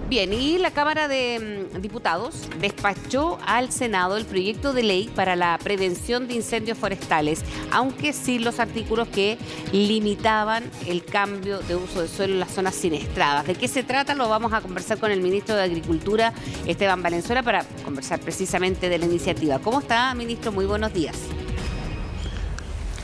Bien, y la Cámara de Diputados despachó al Senado el proyecto de ley para la prevención de incendios forestales, aunque sin los artículos que limitaban el cambio de uso de suelo en las zonas siniestradas. ¿De qué se trata? Lo vamos a conversar con el ministro de Agricultura, Esteban Valenzuela, para conversar precisamente de la iniciativa. ¿Cómo está, ministro? Muy buenos días.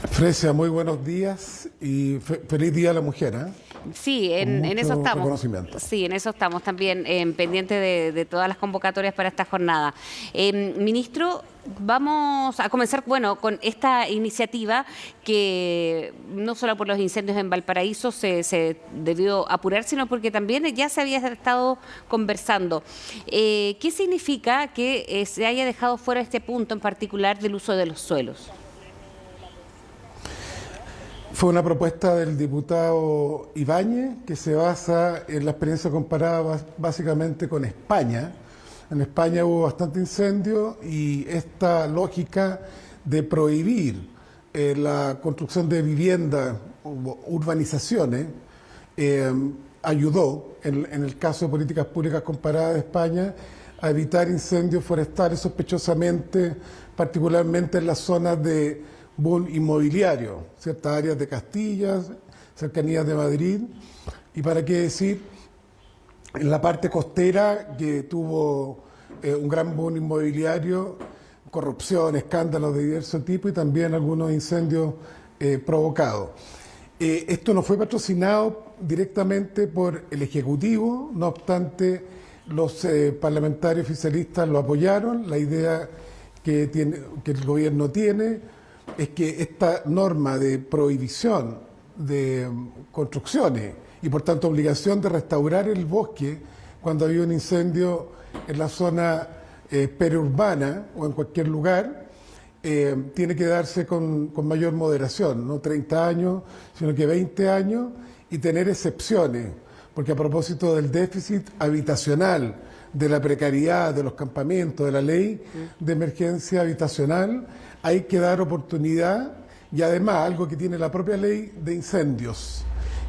Fresia, muy buenos días y feliz Día a la Mujer, ¿eh? Sí, en eso estamos. Sí, en eso estamos también, pendientes de todas las convocatorias para esta jornada. Ministro, vamos a comenzar, con esta iniciativa que no solo por los incendios en Valparaíso se debió apurar, sino porque también ya se había estado conversando. ¿Qué significa que se haya dejado fuera este punto en particular del uso de los suelos? Fue una propuesta del diputado Ibáñez que se basa en la experiencia comparada básicamente con España. En España hubo bastante incendio y esta lógica de prohibir la construcción de viviendas, urbanizaciones, ayudó, en el caso de políticas públicas comparadas de España, a evitar incendios forestales sospechosamente, particularmente en las zonas de boom inmobiliario, ciertas áreas de Castilla, cercanías de Madrid, y para qué decir, en la parte costera que tuvo un gran boom inmobiliario, corrupción, escándalos de diverso tipo y también algunos incendios provocados. Esto no fue patrocinado directamente por el Ejecutivo, no obstante los parlamentarios oficialistas lo apoyaron. La idea que el gobierno tiene es que esta norma de prohibición de construcciones y por tanto obligación de restaurar el bosque cuando había un incendio en la zona periurbana o en cualquier lugar, tiene que darse con mayor moderación, no 30 años, sino que 20 años y tener excepciones, porque a propósito del déficit habitacional, de la precariedad, de los campamentos, de la ley de emergencia habitacional, hay que dar oportunidad y además algo que tiene la propia ley de incendios,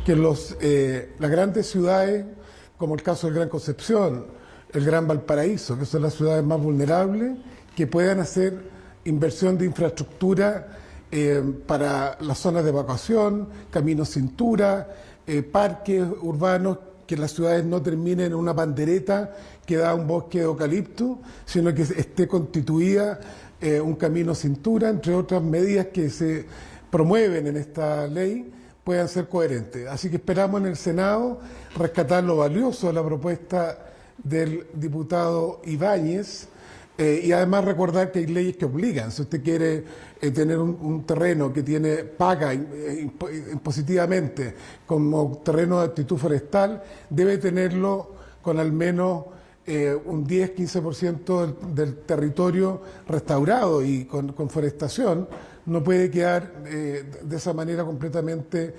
que las grandes ciudades, como el caso del Gran Concepción, el Gran Valparaíso, que son las ciudades más vulnerables, que puedan hacer inversión de infraestructura para las zonas de evacuación, caminos cintura, parques urbanos, que las ciudades no terminen en una pandereta que da un bosque de eucalipto, sino que esté constituida un camino cintura, entre otras medidas que se promueven en esta ley, puedan ser coherentes. Así que esperamos en el Senado rescatar lo valioso de la propuesta del diputado Ibáñez y además recordar que hay leyes que obligan. Si usted quiere tener un terreno que paga impositivamente como terreno de actitud forestal, debe tenerlo con al menos un 10-15% del territorio restaurado y con forestación. No puede quedar de esa manera completamente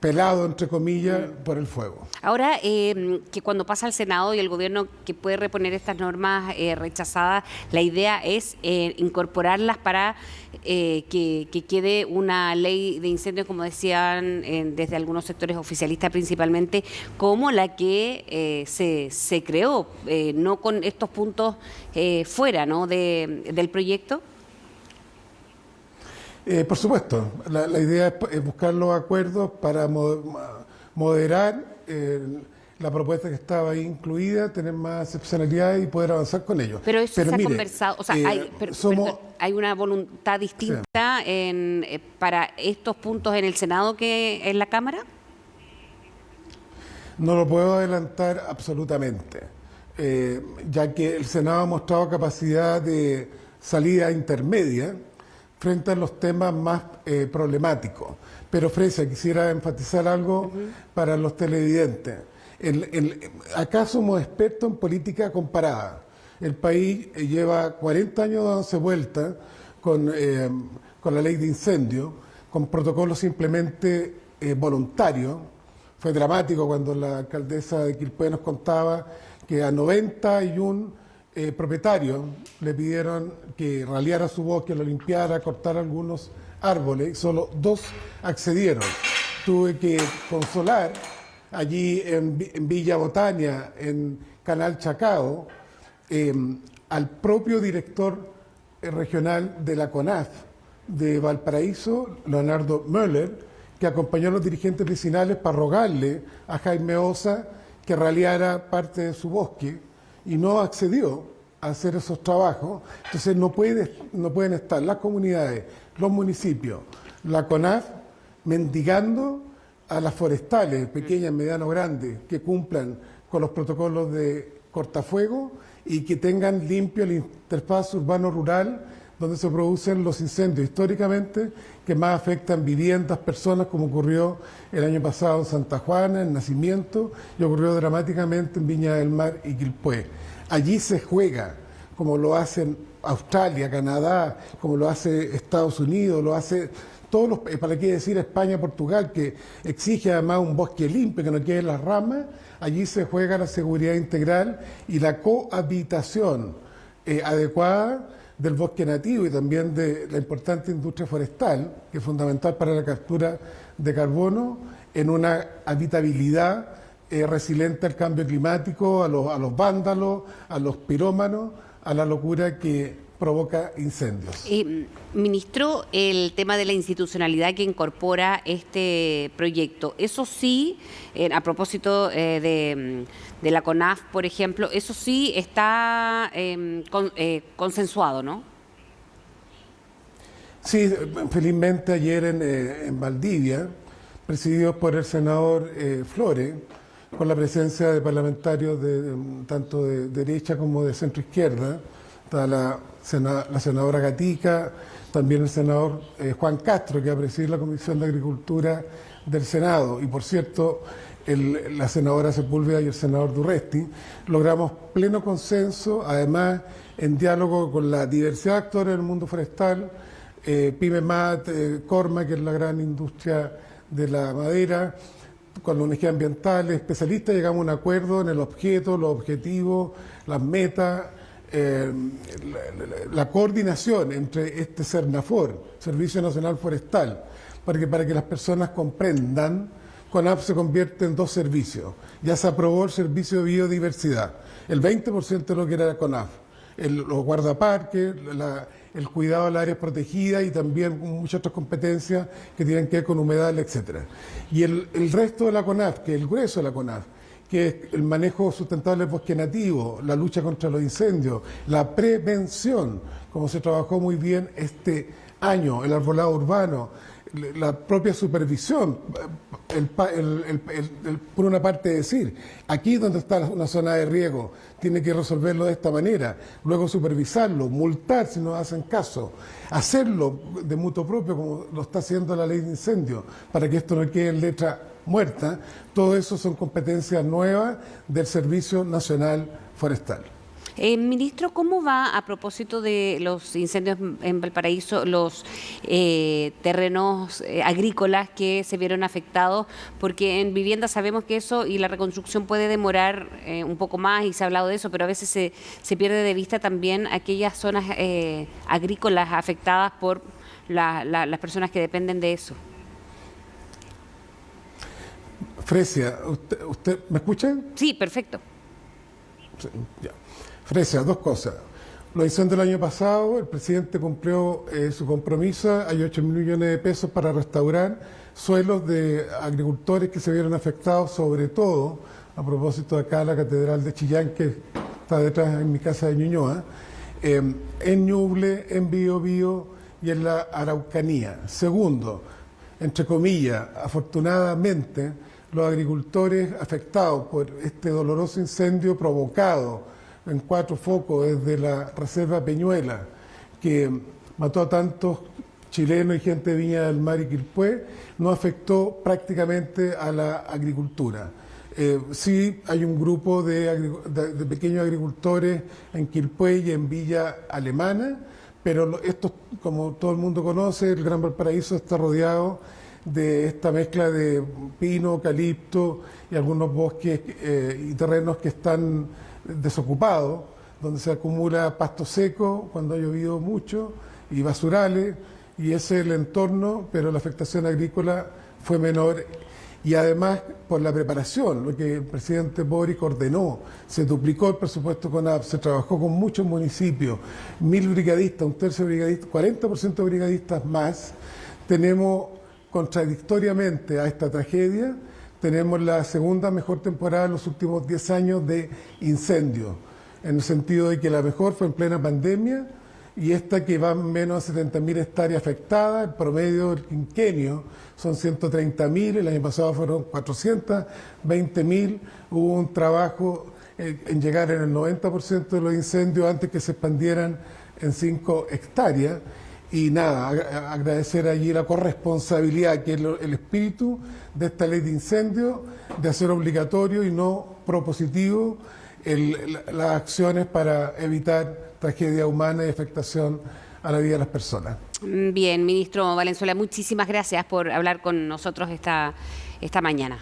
pelado, entre comillas, por el fuego. Ahora, que cuando pasa al Senado y el gobierno que puede reponer estas normas rechazadas, la idea es incorporarlas para que quede una ley de incendios, como decían desde algunos sectores oficialistas principalmente, como la que se creó, no con estos puntos fuera, ¿no?, del proyecto. Por supuesto, la idea es buscar los acuerdos para moderar la propuesta que estaba ahí incluida, tener más excepcionalidades y poder avanzar con ello. Pero eso se ha conversado, o sea, hay una voluntad distinta para estos puntos en el Senado que en la Cámara. No lo puedo adelantar absolutamente, ya que el Senado ha mostrado capacidad de salida intermedia frente a los temas más problemáticos. Pero, Fresia, quisiera enfatizar algo para los televidentes. Acá somos expertos en política comparada. El país lleva 40 años dándose vuelta con la ley de incendio, con protocolos simplemente voluntarios. Fue dramático cuando la alcaldesa de Quilpué nos contaba que a 91 propietarios le pidieron que raleara su bosque, lo limpiara, cortara algunos árboles, y solo 2 accedieron. Tuve que consolar allí en Villa Botania, en Canal Chacao, al propio director regional de la CONAF de Valparaíso, Leonardo Müller, que acompañó a los dirigentes vecinales para rogarle a Jaime Osa que raleara parte de su bosque y no accedió a hacer esos trabajos. Entonces no pueden estar las comunidades, los municipios, la CONAF mendigando a las forestales, pequeñas, medianas, grandes, que cumplan con los protocolos de cortafuego y que tengan limpio el interfaz urbano-rural donde se producen los incendios históricamente que más afectan viviendas, personas, como ocurrió el año pasado en Santa Juana, en Nacimiento, y ocurrió dramáticamente en Viña del Mar y Quilpué. Allí se juega, como lo hacen Australia, Canadá, como lo hace Estados Unidos, lo hace todos los, para qué decir España, Portugal, que exige además un bosque limpio, que no queden las ramas. Allí se juega la seguridad integral y la cohabitación adecuada del bosque nativo y también de la importante industria forestal, que es fundamental para la captura de carbono, en una habitabilidad resiliente al cambio climático, a los vándalos, a los pirómanos, a la locura que provoca incendios. Ministro, el tema de la institucionalidad que incorpora este proyecto, eso sí, a propósito de la CONAF, por ejemplo, eso sí está consensuado, ¿no? Sí, felizmente ayer en Valdivia, presididos por el senador Flores, con la presencia de parlamentarios tanto de derecha como de centro izquierda, está la senadora Gatica, también el senador Juan Castro, que va a presidir la Comisión de Agricultura del Senado, y por cierto, la senadora Sepúlveda y el senador Durresti, logramos pleno consenso, además en diálogo con la diversidad de actores del mundo forestal, PyMEMAT, Corma, que es la gran industria de la madera, con la ONG ambientales, especialistas, llegamos a un acuerdo en el objeto, los objetivos, las metas, la coordinación entre este SERNAFOR, Servicio Nacional Forestal, para que las personas comprendan, CONAF se convierte en dos servicios. Ya se aprobó el servicio de biodiversidad, el 20% de lo que era la CONAF, los guardaparques, el cuidado de las áreas protegidas y también muchas otras competencias que tienen que ver con humedal, etcétera. Y el resto de la CONAF, que es el grueso de la CONAF, que es el manejo sustentable del bosque nativo, la lucha contra los incendios, la prevención, como se trabajó muy bien este año, el arbolado urbano, la propia supervisión, por una parte decir, aquí donde está una zona de riego, tiene que resolverlo de esta manera, luego supervisarlo, multar si no hacen caso, hacerlo de mutuo propio como lo está haciendo la ley de incendios, para que esto no quede en letra muerta. Todo eso son competencias nuevas del Servicio Nacional Forestal. Ministro, ¿cómo va a propósito de los incendios en Valparaíso, los terrenos agrícolas que se vieron afectados? Porque en vivienda sabemos que eso y la reconstrucción puede demorar un poco más y se ha hablado de eso, pero a veces se pierde de vista también aquellas zonas agrícolas afectadas por las personas que dependen de eso. Fresia, ¿usted me escucha? Sí, perfecto. Sí, ya. Fresia, dos cosas. Los incendios del año pasado, el presidente cumplió su compromiso, hay 8.000 millones de pesos para restaurar suelos de agricultores que se vieron afectados, sobre todo, a propósito de acá la Catedral de Chillán, que está detrás en mi casa de Ñuñoa, en Ñuble, en Biobío y en la Araucanía. Segundo, entre comillas, afortunadamente, los agricultores afectados por este doloroso incendio provocado en 4 focos desde la Reserva Peñuela, que mató a tantos chilenos y gente de Viña del Mar y Quilpué, no afectó prácticamente a la agricultura. Sí hay un grupo de pequeños agricultores en Quilpué y en Villa Alemana, pero esto, como todo el mundo conoce, el Gran Valparaíso está rodeado de esta mezcla de pino, eucalipto y algunos bosques y terrenos que están desocupados, donde se acumula pasto seco cuando ha llovido mucho y basurales, y ese es el entorno, pero la afectación agrícola fue menor. Y además por la preparación, lo que el presidente Boric ordenó, se duplicó el presupuesto CONAP, se trabajó con muchos municipios, 1000 brigadistas, un tercio de brigadistas, 40% de brigadistas más. Tenemos, contradictoriamente a esta tragedia, tenemos la segunda mejor temporada en los últimos 10 años de incendios, en el sentido de que la mejor fue en plena pandemia, y esta que va menos de 70.000 hectáreas afectadas, el promedio del quinquenio son 130.000, el año pasado fueron 420.000, hubo un trabajo en llegar en el 90% de los incendios antes que se expandieran en 5 hectáreas, y nada, agradecer allí la corresponsabilidad, que es el espíritu de esta ley de incendios, de hacer obligatorio y no propositivo las acciones para evitar tragedia humana y afectación a la vida de las personas. Bien, ministro Valenzuela, muchísimas gracias por hablar con nosotros esta mañana.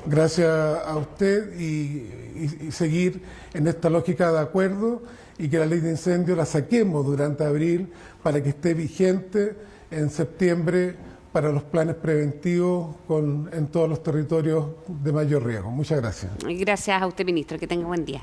Gracias a usted y seguir en esta lógica de acuerdo, y que la ley de incendios la saquemos durante abril para que esté vigente en septiembre para los planes preventivos en todos los territorios de mayor riesgo. Muchas gracias. Gracias a usted, ministro. Que tenga buen día.